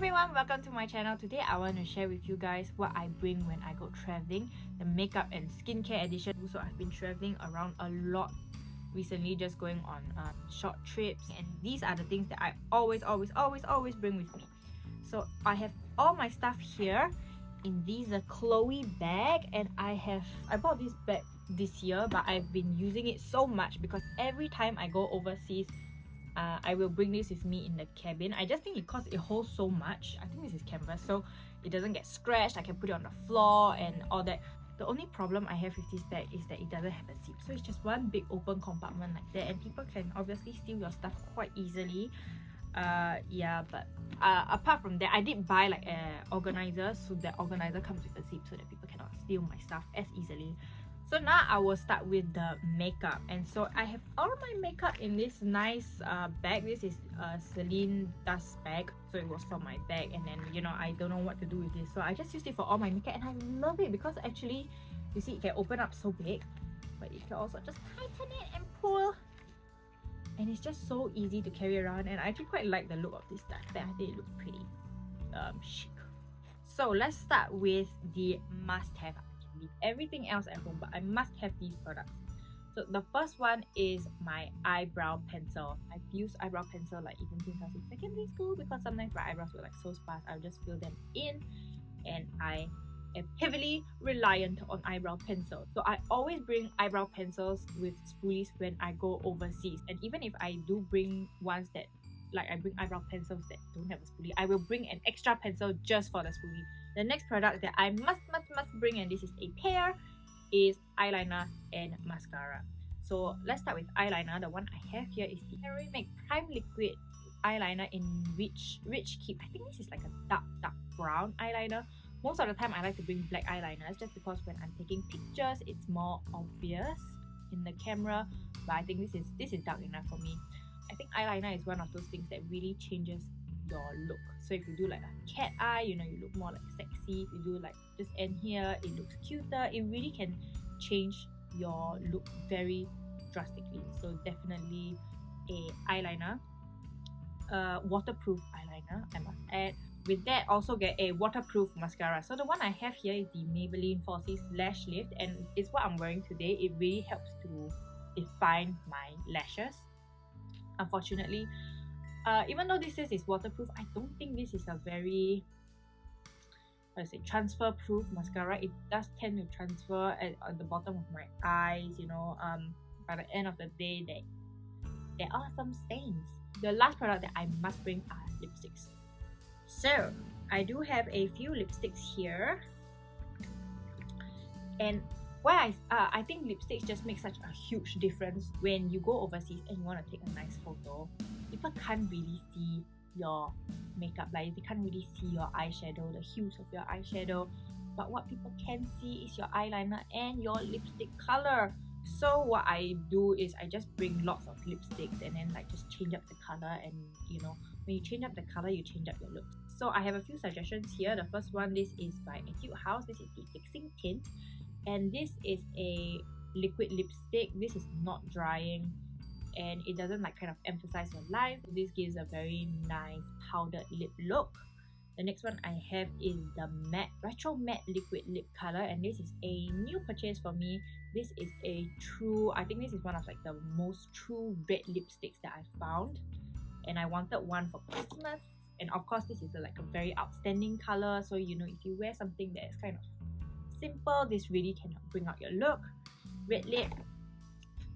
everyone, welcome to my channel. Today I want to share with you guys what I bring when I go traveling, the makeup and skincare edition. So I've been traveling around a lot recently, just going on short trips, and these are the things that I always bring with me. So I have all my stuff here in these Chloe bag, and I bought this bag this year, but I've been using it so much because every time I go overseas, I will bring this with me in the cabin. I just think because it holds so much. I think this is canvas, so it doesn't get scratched. I can put it on the floor and all that. The only problem I have with this bag is that it doesn't have a zip, so it's just one big open compartment like that, and people can obviously steal your stuff quite easily. Yeah, but apart from that, I did buy like an organizer, so the organizer comes with a zip so that people cannot steal my stuff as easily. So now I will start with the makeup, and so I have all my makeup in this nice bag. This is a Celine dust bag, so it was for my bag, and then I don't know what to do with this, so I just used it for all my makeup, and I love it because actually you see it can open up so big, but you can also just tighten it and pull, and it's just so easy to carry around, and I actually quite like the look of this dust bag. I think it looks pretty chic. So let's start with the must-have. Everything else at home, but I must have these products. So the first one is my eyebrow pencil. I've used eyebrow pencil like even since I was in secondary school, because sometimes my eyebrows were like so sparse, I'll just fill them in, and I am heavily reliant on eyebrow pencil. So I always bring eyebrow pencils with spoolies when I go overseas, and even if I do bring ones that, like I bring eyebrow pencils that don't have a spoolie, I will bring an extra pencil just for the spoolie. The next product that I must bring, and this is a pair, is eyeliner and mascara. So let's start with eyeliner. The one I have here is the Harry Make Prime Liquid eyeliner in Rich Keep. I think this is like a dark brown eyeliner. Most of the time I like to bring black eyeliners just because when I'm taking pictures it's more obvious in the camera, but I think this is dark enough for me. I think eyeliner is one of those things that really changes your look. So if you do like a cat eye, you look more like sexy. If you do like just end here, it looks cuter. It really can change your look very drastically. So definitely a eyeliner, waterproof eyeliner, I must add. With that, also get a waterproof mascara. So the one I have here is the Maybelline Falsies Lash Lift, and it's what I'm wearing today. It really helps to define my lashes. Unfortunately, even though this is waterproof, I don't think this is a very transfer proof mascara. It does tend to transfer at the bottom of my eyes. By the end of the day, there are some stains. The last product that I must bring are lipsticks. So I do have a few lipsticks here, and why I think lipsticks just make such a huge difference when you go overseas and you want to take a nice photo. People can't really see your makeup, like they can't really see your eyeshadow, the hues of your eyeshadow, but what people can see is your eyeliner and your lipstick color. So what I do is I just bring lots of lipsticks and then like just change up the color, and when you change up the color, you change up your look. So I have a few suggestions here. The first one, this is by Etude House. This is the Fixing Tint, and this is a liquid lipstick. This is not drying, and it doesn't like kind of emphasize your life. This gives a very nice powdered lip look. The next one I have is the Retro Matte Liquid Lip Color, and this is a new purchase for me. This is a true, I think this is one of like the most true red lipsticks that I found, and I wanted one for Christmas. And of course this is like a very outstanding color, so if you wear something that is kind of simple, this really can bring out your look. Red lip.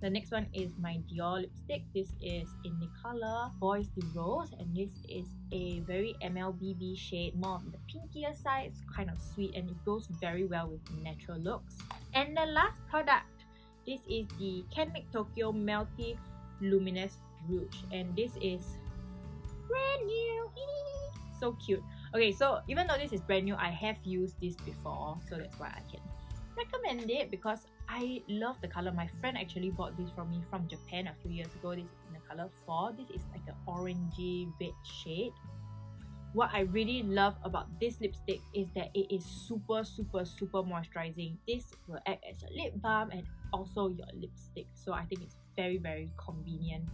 The next one is my Dior lipstick. This is in the color Boys de Rose, and this is a very MLBB shade, more on the pinkier side. It's kind of sweet, and it goes very well with natural looks. And the last product, this is the Can Make Tokyo Melty Luminous Rouge, and this is brand new. So cute. Okay, so even though this is brand new, I have used this before, so that's why I can recommend it, because I love the color. My friend actually bought this from me from Japan a few years ago. This is in the color 4. This is like an orangey red shade. What I really love about this lipstick is that it is super moisturizing. This will act as a lip balm and also your lipstick, so I think it's very convenient.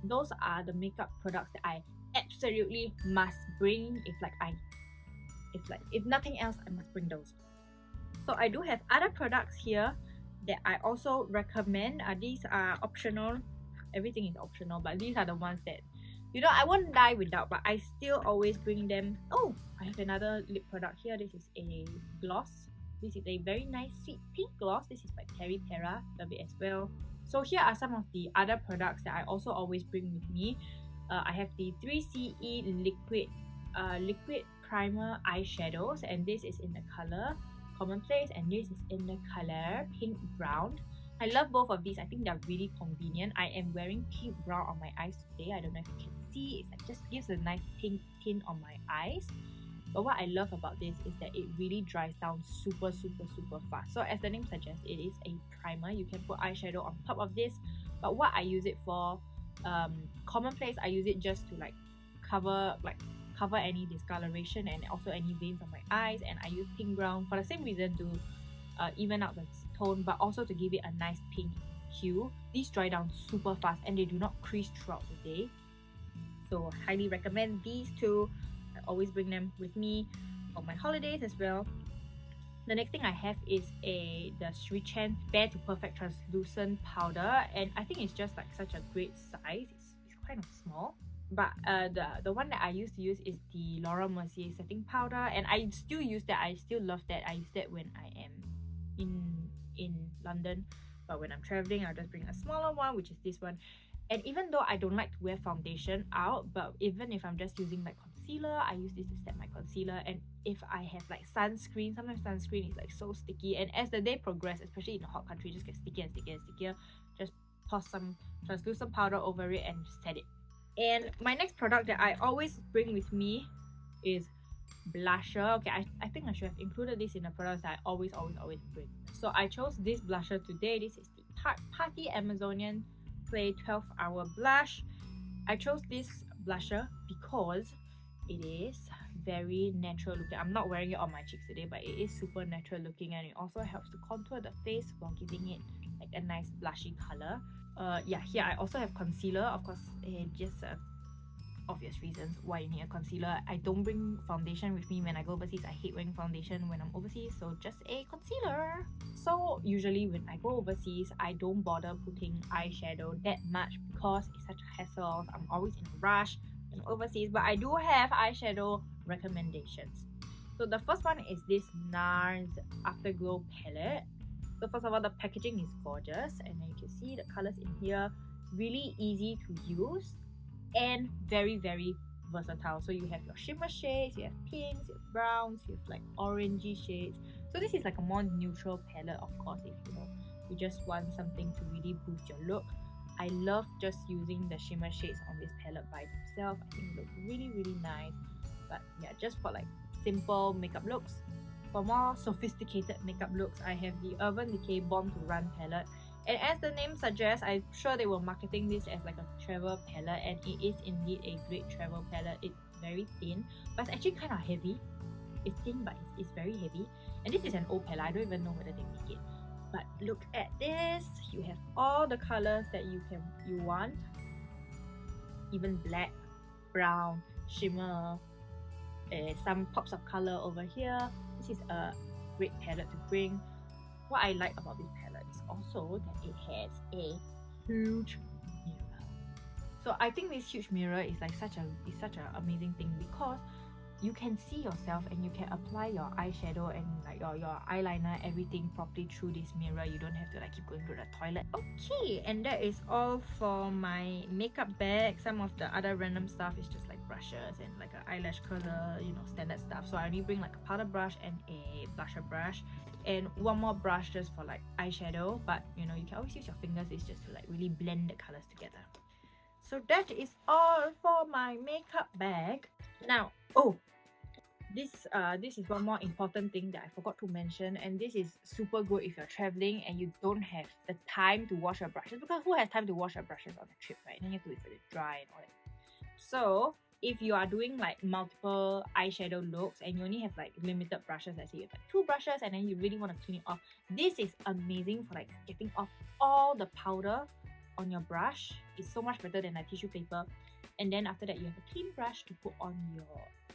Those are the makeup products that I absolutely must bring. If nothing else, I must bring those. So I do have other products here that I also recommend. These are optional. Everything is optional, but these are the ones that, you know, I won't die without, but I still always bring them. Oh, I have another lip product here. This is a gloss. This is a very nice sweet pink gloss. This is by Terry Terra. Love it as well. So here are some of the other products that I also always bring with me. I have the 3CE liquid primer eyeshadows, and this is in the color Commonplace, and this is in the color Pink Brown. I love both of these. I think they're really convenient. I am wearing pink brown on my eyes today. I don't know if you can see. It just gives a nice pink tint on my eyes. But what I love about this is that it really dries down super fast. So as the name suggests, it is a primer. You can put eyeshadow on top of this. But what I use it for, Commonplace, I use it just to like cover any discoloration and also any veins on my eyes. And I use Pink Brown for the same reason, to even out the tone, but also to give it a nice pink hue. These dry down super fast and they do not crease throughout the day. So highly recommend these two. I always bring them with me on my holidays as well. The next thing I have is the Sri Chan Bare to Perfect Translucent Powder, and I think it's just like such a great size. It's kind of small. But the one that I used to use is the Laura Mercier setting powder, and I still use that. I still love that. I use that when I am in London, but when I'm traveling, I'll just bring a smaller one, which is this one. And even though I don't like to wear foundation out, but even if I'm just using like concealer, I use this to set my concealer. And if I have like sunscreen, sometimes sunscreen is like so sticky, and as the day progresses, especially in a hot country, it just gets stickier and stickier and stickier. Just toss some translucent powder over it and set it. And my next product that I always bring with me is blusher. Okay, I think I should have included this in the products that I always bring. So I chose this blusher today. This is the Tarte Party Amazonian Play 12-Hour Blush. I chose this blusher because it is very natural looking. I'm not wearing it on my cheeks today, but it is super natural looking, and it also helps to contour the face while giving it like a nice blushy color. Yeah, here I also have concealer. Of course, just obvious reasons why you need a concealer. I don't bring foundation with me when I go overseas. I hate wearing foundation when I'm overseas, so just a concealer. So usually when I go overseas, I don't bother putting eyeshadow that much because it's such a hassle. I'm always in a rush when I'm overseas, but I do have eyeshadow recommendations. So the first one is this NARS Afterglow palette. So first of all, the packaging is gorgeous, and then you can see the colors in here, really easy to use and very versatile. So you have your shimmer shades, you have pinks, you have browns, you have like orangey shades. So this is like a more neutral palette, of course, if you just want something to really boost your look. I love just using the shimmer shades on this palette by themselves. I think it looks really nice. But yeah, just for like simple makeup looks. For more sophisticated makeup looks, I have the Urban Decay Born to Run palette. And as the name suggests, I'm sure they were marketing this as like a travel palette, and it is indeed a great travel palette. It's very thin, but it's actually kind of heavy. It's thin, but it's very heavy. And this is an old palette. I don't even know whether they make it. But look at this. You have all the colors that you want. Even black, brown, shimmer, some pops of color over here. This is a great palette to bring. What I like about this palette is also that it has a huge mirror. So I think this huge mirror is like such an amazing thing, because you can see yourself and you can apply your eyeshadow and like your eyeliner, everything properly through this mirror. You don't have to like keep going to the toilet. Okay, and that is all for my makeup bag. Some of the other random stuff is just like brushes and like an eyelash curler, standard stuff. So I only bring like a powder brush and a blusher brush and one more brush just for like eyeshadow, but you can always use your fingers. It's just to like really blend the colors together. So that is all for my makeup bag. Now, this is one more important thing that I forgot to mention, and this is super good if you're traveling and you don't have the time to wash your brushes, because who has time to wash your brushes on a trip, right? Then you have to wait for it to dry and all that. So if you are doing like multiple eyeshadow looks and you only have like limited brushes, let's say you have like 2 brushes and then you really want to clean it off, this is amazing for like getting off all the powder on your brush. It's so much better than a tissue paper. And then after that, you have a clean brush to put on your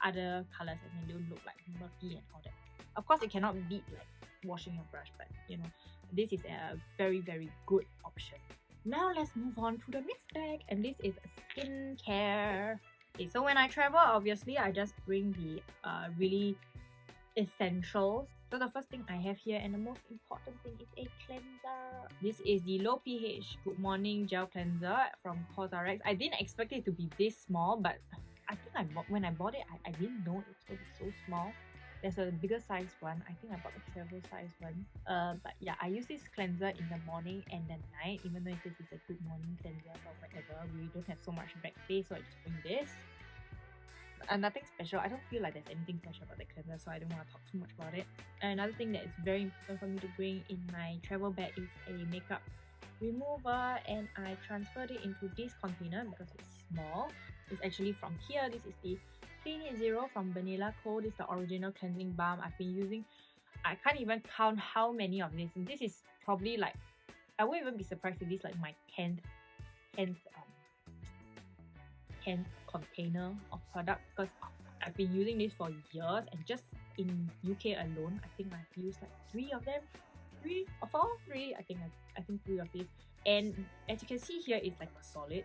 other colors, and then they don't look like murky and all that. Of course, it cannot beat like washing your brush, but you know, this is a very, very good option. Now let's move on to the next bag, and this is skincare. Okay, so when I travel, obviously I just bring the really essentials. So the first thing I have here, and the most important thing, is a cleanser. This is the low pH Good Morning Gel Cleanser from COSRX. I didn't expect it to be this small, but I think when I bought it, I didn't know it was going to be so small. There's a bigger size one. I think I bought the travel size one. But yeah, I use this cleanser in the morning and the night, even though this is a good morning cleanser or whatever. We don't have so much back face, so I just bring this. Nothing special. I don't feel like there's anything special about the cleanser, so I don't want to talk too much about it. Another thing that is very important for me to bring in my travel bag is a makeup remover, and I transferred it into this container because it's small. It's actually from here. This is the Clean It Zero from Vanilla Co. This is the original cleansing balm I've been using. I can't even count how many of this. And this is probably like, I won't even be surprised if this is like my 10th container of product, because I've been using this for years, and just in UK alone, I think I've used like 3 of them. 3 or 4? 3? I think 3 of these. And as you can see here, it's like a solid,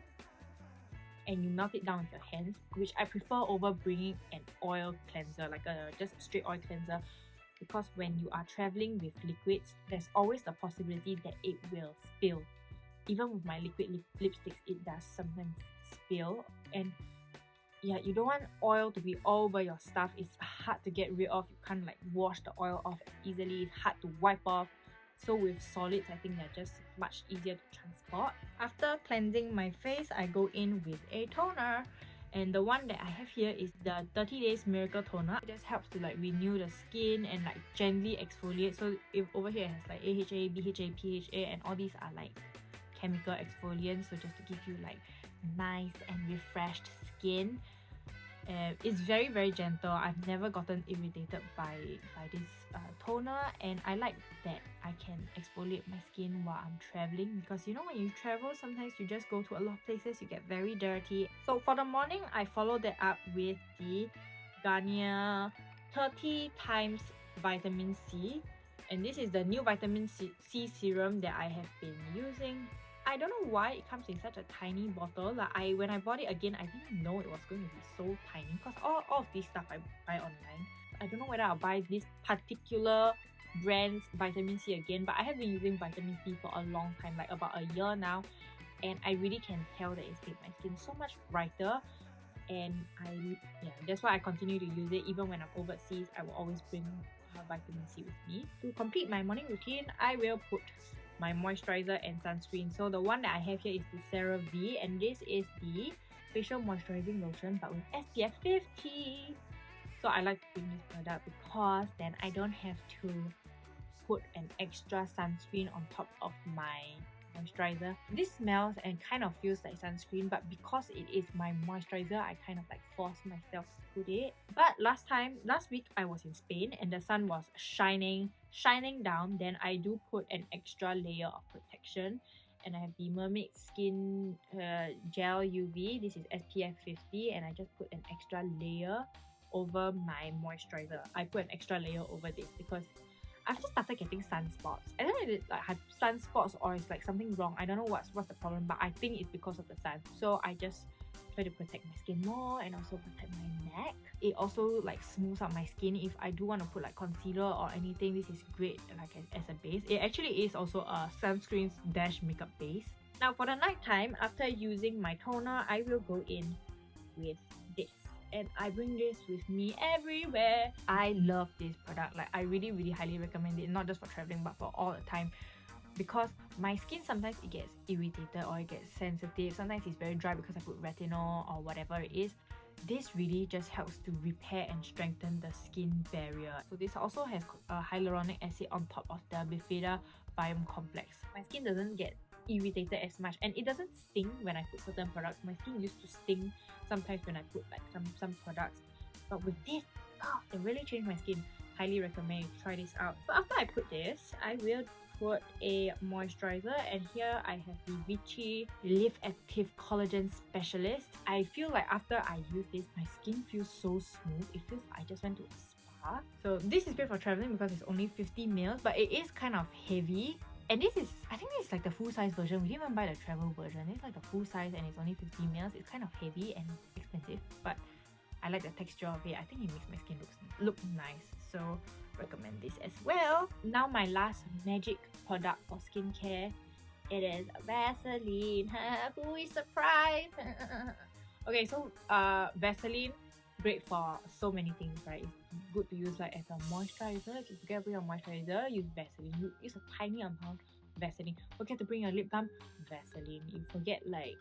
and you melt it down with your hands, which I prefer over bringing an oil cleanser, like just a straight oil cleanser, because when you are traveling with liquids, there's always the possibility that it will spill. Even with my liquid lipsticks, it does sometimes spill, and yeah, you don't want oil to be all over your stuff. It's hard to get rid of. You can't like wash the oil off as easily. It's hard to wipe off. So with solids, I think they're just much easier to transport. After cleansing my face, I go in with a toner. And the one that I have here is the 30 Days Miracle Toner. It just helps to like renew the skin and like gently exfoliate. So if over here it has like AHA, BHA, PHA, and all these are like chemical exfoliants. So just to give you like nice and refreshed skin. It's very, very gentle. I've never gotten irritated by this toner, and I like that I can exfoliate my skin while I'm traveling, because you know, when you travel, sometimes you just go to a lot of places, you get very dirty. So for the morning, I follow that up with the Garnier 30 times Vitamin C, and this is the new Vitamin C serum that I have been using. I don't know why it comes in such a tiny bottle. Like when I bought it again, I didn't know it was going to be so tiny, because all of this stuff I buy online. I don't know whether I'll buy this particular brand's vitamin C again, but I have been using vitamin C for a long time, like about a year now, and I really can tell that it's made my skin so much brighter. And that's why I continue to use it. Even when I'm overseas, I will always bring vitamin C with me. To complete my morning routine, I will put my moisturizer and sunscreen. So the one that I have here is the CeraVe, and this is the facial moisturizing lotion but with SPF 50. So I like to bring this product because then I don't have to put an extra sunscreen on top of my moisturizer. This smells and kind of feels like sunscreen, but because it is my moisturizer, I kind of like force myself to put it. But last week I was in Spain and the sun was shining down, then I do put an extra layer of protection, and I have the Mermaid Skin Gel UV. This is SPF 50, and I just put an extra layer over my moisturizer. I put an extra layer over this because I've just started getting sunspots. I don't know if it's like I have sunspots or it's like something wrong. I don't know what's the problem, but I think it's because of the sun. So I just try to protect my skin more and also protect my neck. It also like smooths out my skin. If I do want to put like concealer or anything, this is great like as a base. It actually is also a sunscreen dash makeup base. Now for the night time, after using my toner, I will go in with this. And I bring this with me everywhere. I love this product. Like I really, really highly recommend it, not just for traveling but for all the time, because my skin sometimes it gets irritated or it gets sensitive. Sometimes it's very dry because I put retinol or whatever it is. This really just helps to repair and strengthen the skin barrier. So this also has hyaluronic acid on top of the Bifida Biome Complex. My skin doesn't get irritated as much, and it doesn't sting when I put certain products. My skin used to sting sometimes when I put like some products, but with this, it really changed my skin. Highly recommend you try this out. So after I put this, I will put a moisturizer, and here I have the Vichy Lift Active Collagen Specialist. I feel like after I use this, my skin feels so smooth. It feels like I just went to a spa. So this is great for traveling because it's only 50 ml, but it is kind of heavy. And this is, I think this is like the full size version. We didn't even buy the travel version. It's like the full size and it's only 50 ml. It's kind of heavy and expensive, but I like the texture of it. I think it makes my skin look nice. So recommend this as well. Now my last magic product for skincare. It is Vaseline. Who is surprised? Okay, so Vaseline, great for so many things, right? It's good to use like as a moisturizer. If you forget to bring a moisturizer, use Vaseline. You use a tiny amount Vaseline. Forget to bring your lip balm, Vaseline. You forget like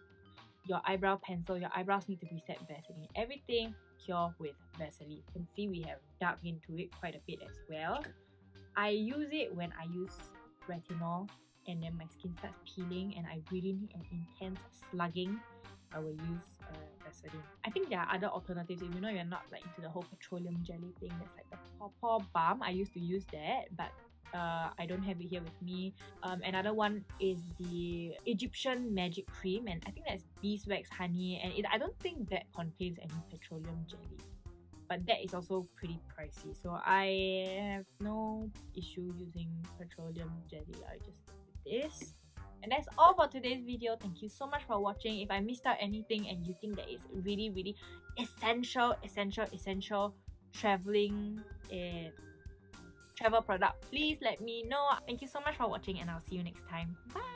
your eyebrow pencil, your eyebrows need to be set, Vaseline. Everything cure with Vaseline. You can see we have dug into it quite a bit as well. I use it when I use retinol and then my skin starts peeling and I really need an intense slugging. I will use Vaseline. I think there are other alternatives. If you know you're not like into the whole petroleum jelly thing, there's like the Paw Balm. I used to use that, but I don't have it here with me. Another one is the Egyptian Magic Cream, and I think that's beeswax honey, and I don't think that contains any petroleum jelly, but that is also pretty pricey, so I have no issue using petroleum jelly. I just do this. And that's all for today's video. Thank you so much for watching. If I missed out anything and you think that is really essential traveling travel product, please let me know. Thank you so much for watching and I'll see you next time. Bye.